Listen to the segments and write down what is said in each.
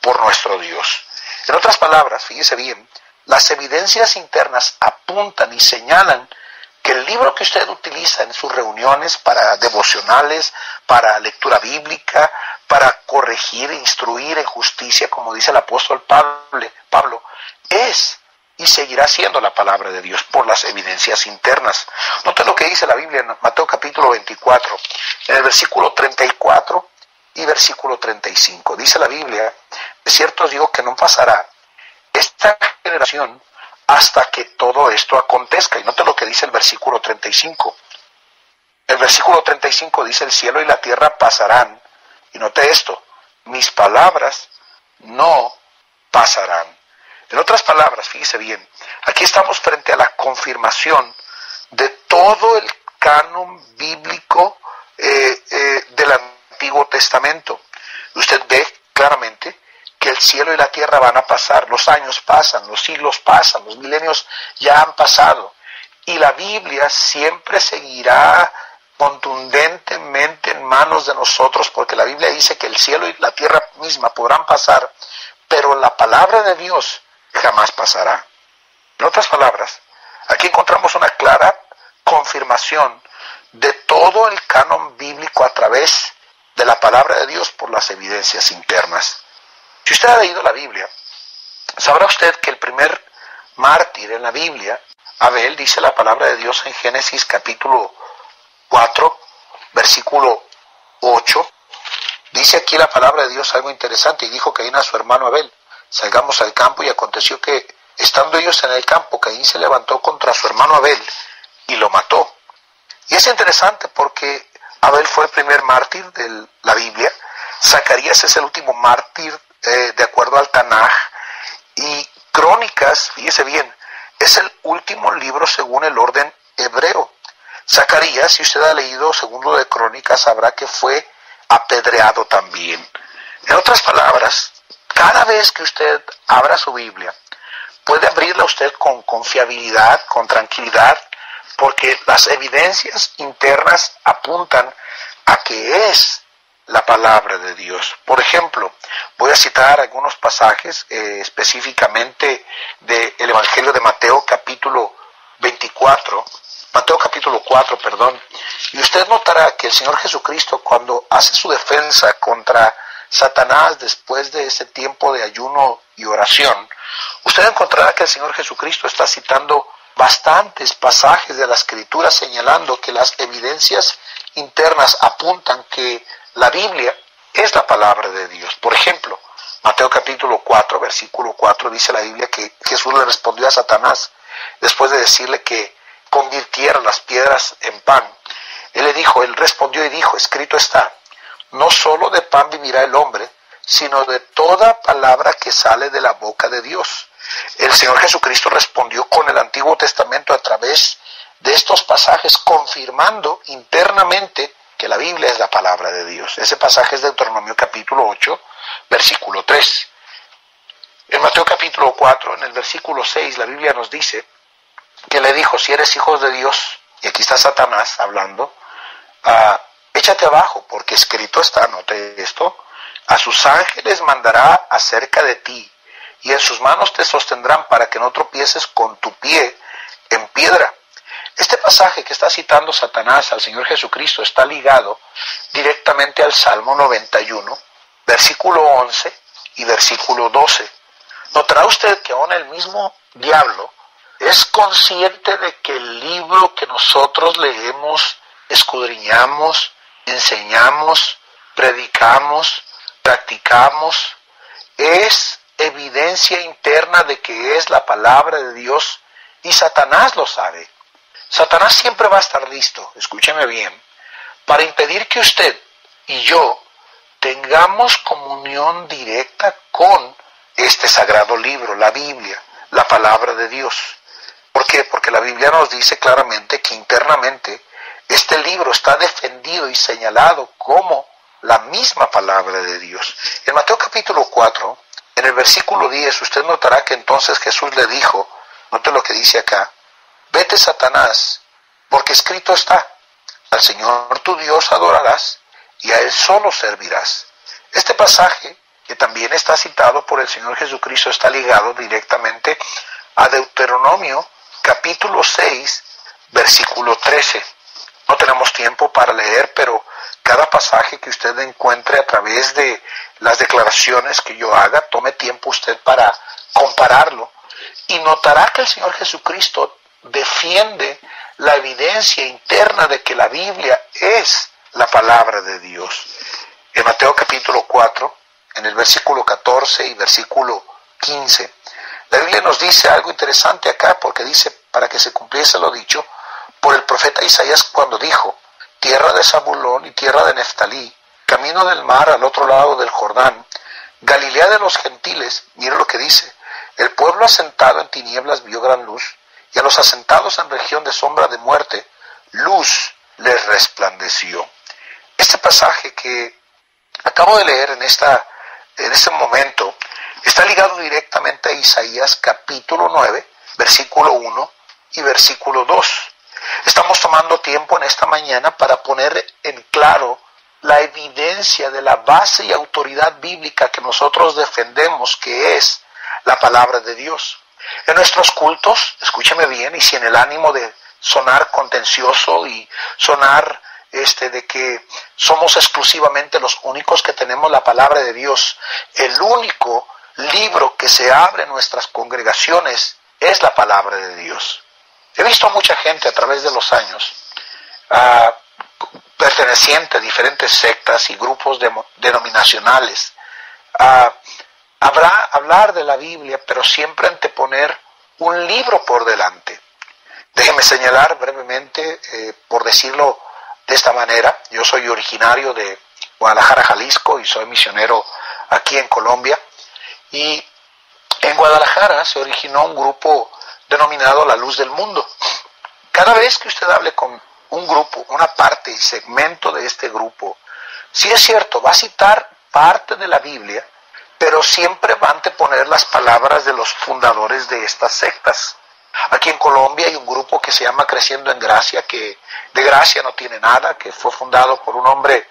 por nuestro Dios. En otras palabras, fíjese bien, las evidencias internas apuntan y señalan que el libro que usted utiliza en sus reuniones para devocionales, para lectura bíblica, para corregir e instruir en justicia, como dice el apóstol Pablo, es y seguirá siendo la palabra de Dios por las evidencias internas. Note lo que dice la Biblia en Mateo capítulo 24, en el versículo 34 y versículo 35. Dice la Biblia: de cierto os digo que no pasará esta generación hasta que todo esto acontezca. Y note lo que dice el versículo 35. El versículo 35 dice: el cielo y la tierra pasarán. Y note esto: mis palabras no pasarán. En otras palabras, fíjese bien, aquí estamos frente a la confirmación de todo el canon bíblico del Antiguo Testamento. Usted ve claramente que el cielo y la tierra van a pasar, los años pasan, los siglos pasan, los milenios ya han pasado, y la Biblia siempre seguirá contundentemente en manos de nosotros, porque la Biblia dice que el cielo y la tierra misma podrán pasar, pero la palabra de Dios jamás pasará. En otras palabras, aquí encontramos una clara confirmación de todo el canon bíblico a través de la palabra de Dios por las evidencias internas. Si usted ha leído la Biblia, sabrá usted que el primer mártir en la Biblia, Abel, dice la palabra de Dios en Génesis capítulo 4, versículo 8, dice aquí la palabra de Dios algo interesante: y dijo Caín a su hermano Abel: salgamos al campo. Y aconteció que, estando ellos en el campo, Caín se levantó contra su hermano Abel y lo mató. Y es interesante porque Abel fue el primer mártir de la Biblia. Zacarías es el último mártir de acuerdo al Tanaj. Y Crónicas, fíjese bien, es el último libro según el orden hebreo. Zacarías, si usted ha leído segundo de Crónicas, sabrá que fue apedreado también. En otras palabras, cada vez que usted abra su Biblia, puede abrirla usted con confiabilidad, con tranquilidad, porque las evidencias internas apuntan a que es la palabra de Dios. Por ejemplo, voy a citar algunos pasajes específicamente del Evangelio de Mateo capítulo 4, y usted notará que el Señor Jesucristo, cuando hace su defensa contra Satanás después de ese tiempo de ayuno y oración, usted encontrará que el Señor Jesucristo está citando bastantes pasajes de la Escritura señalando que las evidencias internas apuntan que la Biblia es la palabra de Dios. Por ejemplo, Mateo capítulo 4, versículo 4, dice la Biblia que Jesús le respondió a Satanás después de decirle que convirtiera las piedras en pan. Él respondió y dijo: escrito está, no solo de pan vivirá el hombre, sino de toda palabra que sale de la boca de Dios. El Señor Jesucristo respondió con el Antiguo Testamento a través de estos pasajes, confirmando internamente que la Biblia es la palabra de Dios. Ese pasaje es de Deuteronomio capítulo 8, versículo 3. En Mateo capítulo 4, en el versículo 6, la Biblia nos dice que le dijo: si eres hijo de Dios, y aquí está Satanás hablando, échate abajo, porque escrito está, note esto, a sus ángeles mandará acerca de ti, y en sus manos te sostendrán para que no tropieces con tu pie en piedra. Este pasaje que está citando Satanás al Señor Jesucristo está ligado directamente al Salmo 91, versículo 11 y versículo 12. Notará usted que aún el mismo diablo es consciente de que el libro que nosotros leemos, escudriñamos, enseñamos, predicamos, practicamos, es evidencia interna de que es la palabra de Dios, y Satanás lo sabe. Satanás siempre va a estar listo, escúcheme bien, para impedir que usted y yo tengamos comunión directa con este sagrado libro, la Biblia, la palabra de Dios. ¿Por qué? Porque la Biblia nos dice claramente que internamente este libro está defendido y señalado como la misma palabra de Dios. En Mateo capítulo 4, en el versículo 10, usted notará que entonces Jesús le dijo, note lo que dice acá: vete, Satanás, porque escrito está, al Señor tu Dios adorarás y a Él solo servirás. Este pasaje que también está citado por el Señor Jesucristo, está ligado directamente a Deuteronomio capítulo 6, versículo 13. No tenemos tiempo para leer, pero cada pasaje que usted encuentre a través de las declaraciones que yo haga, tome tiempo usted para compararlo y notará que el Señor Jesucristo defiende la evidencia interna de que la Biblia es la palabra de Dios. En Mateo capítulo 4, en el versículo 14 y versículo 15, la Biblia nos dice algo interesante acá, porque dice, para que se cumpliese lo dicho por el profeta Isaías cuando dijo, tierra de Zabulón y tierra de Neftalí, camino del mar al otro lado del Jordán, Galilea de los gentiles, mira lo que dice, el pueblo asentado en tinieblas vio gran luz, y a los asentados en región de sombra de muerte, luz les resplandeció. Este pasaje que acabo de leer en este momento está ligado directamente a Isaías capítulo 9, versículo 1 y versículo 2. Estamos tomando tiempo en esta mañana para poner en claro la evidencia de la base y autoridad bíblica que nosotros defendemos, que es la palabra de Dios. En nuestros cultos, escúcheme bien, y sin el ánimo de sonar contencioso y sonar de que somos exclusivamente los únicos que tenemos la palabra de Dios, el único libro que se abre en nuestras congregaciones es la palabra de Dios. He visto a mucha gente a través de los años, perteneciente a diferentes sectas y grupos denominacionales, hablar de la Biblia, pero siempre anteponer un libro por delante. Déjeme señalar brevemente, por decirlo de esta manera, yo soy originario de Guadalajara, Jalisco, y soy misionero aquí en Colombia, y en Guadalajara se originó un grupo denominado La Luz del Mundo. Cada vez que usted hable con un grupo, una parte y segmento de este grupo, sí es cierto, va a citar parte de la Biblia, pero siempre va a anteponer las palabras de los fundadores de estas sectas. Aquí en Colombia hay un grupo que se llama Creciendo en Gracia, que de gracia no tiene nada, que fue fundado por un hombre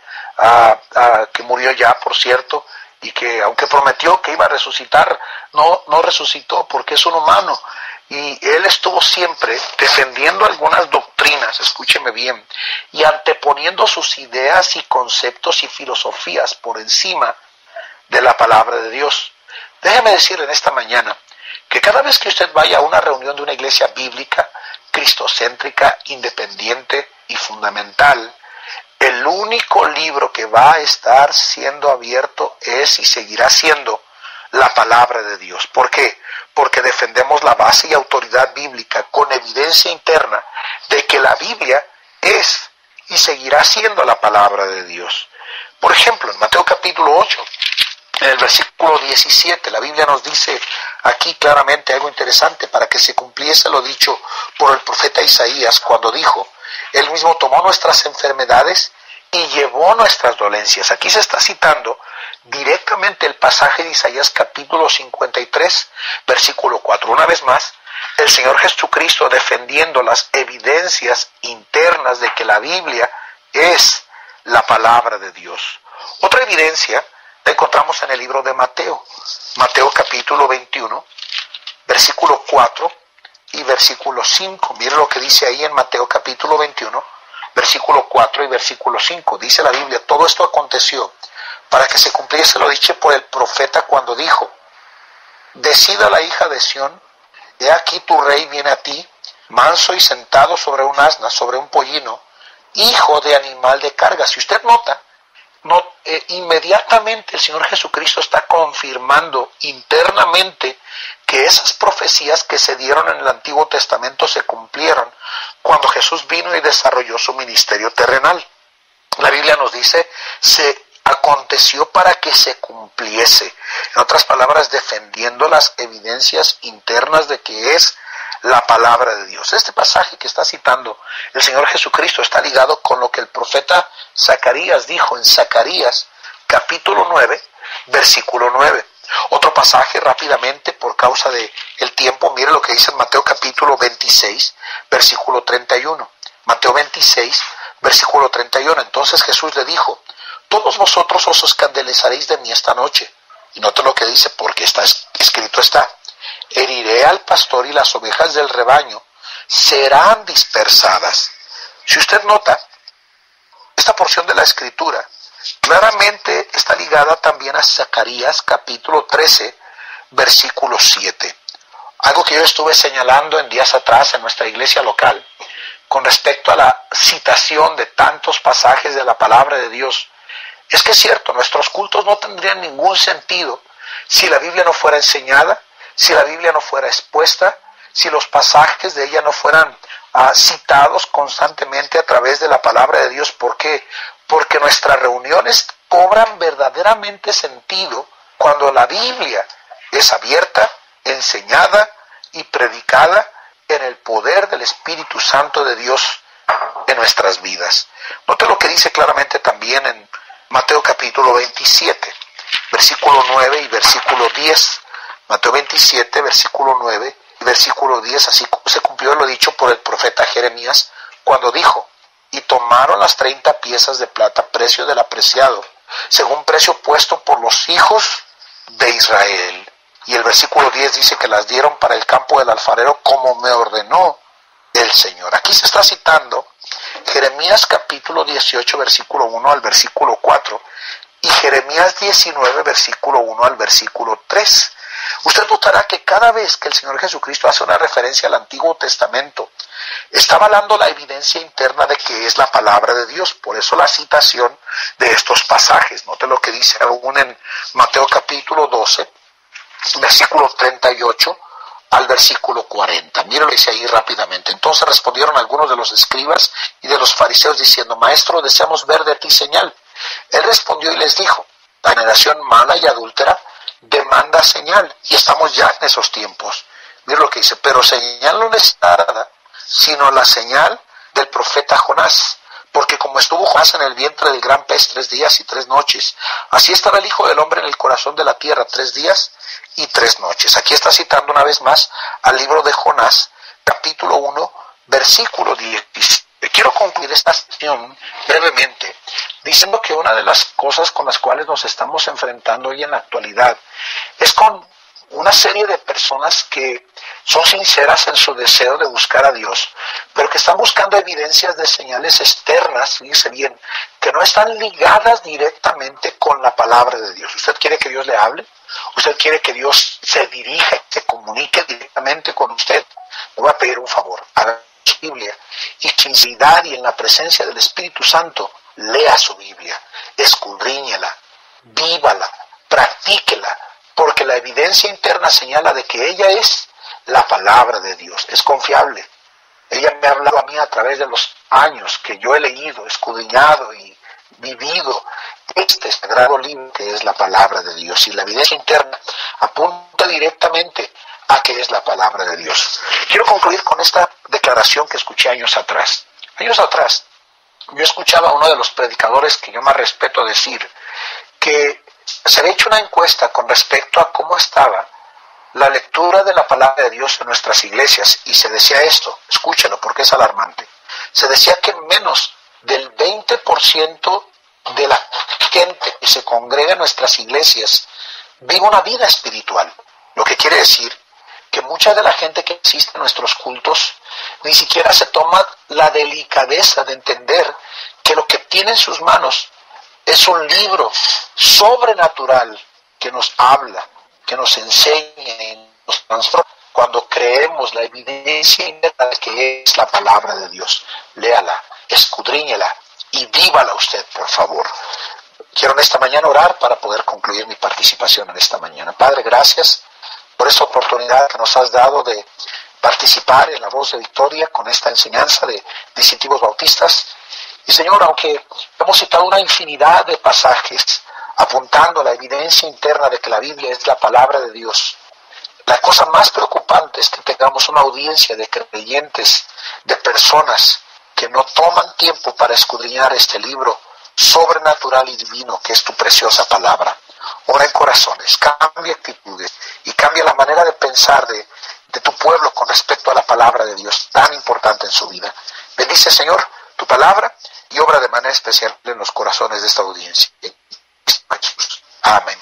que murió ya, por cierto, y que aunque prometió que iba a resucitar, no resucitó porque es un humano. Y él estuvo siempre defendiendo algunas doctrinas, escúcheme bien, y anteponiendo sus ideas y conceptos y filosofías por encima de la palabra de Dios. Déjeme decirle en esta mañana que cada vez que usted vaya a una reunión de una iglesia bíblica, cristocéntrica, independiente y fundamental, el único libro que va a estar siendo abierto es y seguirá siendo la palabra de Dios. ¿Por qué? Porque defendemos la base y autoridad bíblica con evidencia interna de que la Biblia es y seguirá siendo la palabra de Dios. Por ejemplo, en Mateo capítulo 8, en el versículo 17, la Biblia nos dice aquí claramente algo interesante, para que se cumpliese lo dicho por el profeta Isaías cuando dijo, Él mismo tomó nuestras enfermedades y llevó nuestras dolencias. Aquí se está citando directamente el pasaje de Isaías capítulo 53, versículo 4. Una vez más, el Señor Jesucristo defendiendo las evidencias internas de que la Biblia es la palabra de Dios. Otra evidencia la encontramos en el libro de Mateo, Mateo capítulo 21, versículo 4 y versículo 5. Mire lo que dice ahí en Mateo capítulo 21, versículo 4 y versículo 5. Dice la Biblia, todo esto aconteció para que se cumpliese lo dicho por el profeta cuando dijo, decida la hija de Sión, he aquí tu rey viene a ti, manso y sentado sobre un asna, sobre un pollino, hijo de animal de carga. Si usted nota, inmediatamente el Señor Jesucristo está confirmando internamente que esas profecías que se dieron en el Antiguo Testamento se cumplieron cuando Jesús vino y desarrolló su ministerio terrenal. La Biblia nos dice, se aconteció para que se cumpliese. En otras palabras, defendiendo las evidencias internas de que es la palabra de Dios. Este pasaje que está citando el Señor Jesucristo está ligado con lo que el profeta Zacarías dijo en Zacarías capítulo 9, versículo 9. Otro pasaje rápidamente por causa de el tiempo, mire lo que dice en Mateo capítulo 26, versículo 31. Mateo 26, versículo 31. Entonces Jesús le dijo, todos vosotros os escandalizaréis de mí esta noche, Y note lo que dice, porque escrito está, heriré al pastor y las ovejas del rebaño serán dispersadas. Si usted nota, esta porción de la escritura claramente está ligada también a Zacarías capítulo 13, versículo 7. Algo que yo estuve señalando en días atrás en nuestra iglesia local, con respecto a la citación de tantos pasajes de la palabra de Dios, es que es cierto, nuestros cultos no tendrían ningún sentido si la Biblia no fuera enseñada, si la Biblia no fuera expuesta, si los pasajes de ella no fueran citados constantemente a través de la palabra de Dios. ¿Por qué? Porque nuestras reuniones cobran verdaderamente sentido cuando la Biblia es abierta, enseñada y predicada en el poder del Espíritu Santo de Dios en nuestras vidas. Note lo que dice claramente también en Mateo capítulo 27, versículo 9 y versículo 10. Mateo 27, versículo 9 y versículo 10, así se cumplió lo dicho por el profeta Jeremías cuando dijo, y tomaron las 30 piezas de plata, precio del apreciado, según precio puesto por los hijos de Israel. Y el versículo 10 dice que las dieron para el campo del alfarero como me ordenó el Señor. Aquí se está citando Jeremías capítulo 18, versículo 1 al versículo 4 y Jeremías 19, versículo 1 al versículo 3. Usted notará que cada vez que el Señor Jesucristo hace una referencia al Antiguo Testamento, está avalando la evidencia interna de que es la palabra de Dios. Por eso la citación de estos pasajes. Note lo que dice aún en Mateo capítulo 12, versículo 38 al versículo 40. Mira lo que dice ahí rápidamente. Entonces respondieron algunos de los escribas y de los fariseos diciendo, Maestro, deseamos ver de ti señal. Él respondió y les dijo, la generación mala y adúltera demanda señal, y estamos ya en esos tiempos. Mira lo que dice, pero señal no les nada, sino la señal del profeta Jonás. Porque como estuvo Jonás en el vientre del gran pez 3 días y 3 noches, así estará el Hijo del Hombre en el corazón de la tierra 3 días y 3 noches. Aquí está citando una vez más al libro de Jonás, capítulo 1, versículo 16. Quiero concluir esta sesión brevemente, diciendo que una de las cosas con las cuales nos estamos enfrentando hoy en la actualidad es con una serie de personas que son sinceras en su deseo de buscar a Dios, pero que están buscando evidencias de señales externas, fíjese bien, que no están ligadas directamente con la palabra de Dios. ¿Usted quiere que Dios le hable? ¿Usted quiere que Dios se dirija y se comunique directamente con usted? Le voy a pedir un favor, haga su Biblia y en sinceridad y en la presencia del Espíritu Santo, lea su Biblia, escudriñela, vívala, practíquela, porque la evidencia interna señala de que ella es la palabra de Dios, es confiable. Ella me ha hablado a mí a través de los años que yo he leído, escudriñado y vivido este sagrado libro que es la palabra de Dios. Y la evidencia interna apunta directamente a que es la palabra de Dios. Quiero concluir con esta declaración que escuché años atrás. Años atrás, yo escuchaba a uno de los predicadores que yo más respeto decir que se había hecho una encuesta con respecto a cómo estaba la lectura de la palabra de Dios en nuestras iglesias, y se decía esto, escúchelo porque es alarmante, se decía que menos del 20% de la gente que se congrega en nuestras iglesias vive una vida espiritual, lo que quiere decir que mucha de la gente que asiste a nuestros cultos ni siquiera se toma la delicadeza de entender que lo que tiene en sus manos es un libro sobrenatural que nos habla, que nos enseña y nos transforma cuando creemos la evidencia interna de que es la palabra de Dios. Léala, escudriñela y vívala usted, por favor. Quiero en esta mañana orar para poder concluir mi participación en esta mañana. Padre, gracias por esta oportunidad que nos has dado de participar en la voz de victoria con esta enseñanza de distintivos bautistas. Y Señor, aunque hemos citado una infinidad de pasajes apuntando a la evidencia interna de que la Biblia es la palabra de Dios, la cosa más preocupante es que tengamos una audiencia de creyentes, de personas que no toman tiempo para escudriñar este libro sobrenatural y divino que es tu preciosa palabra. Ora en corazones, cambia actitudes y cambia la manera de pensar de tu pueblo con respecto a la palabra de Dios tan importante en su vida. Bendice, Señor, tu palabra y obra de manera especial en los corazones de esta audiencia. Amén.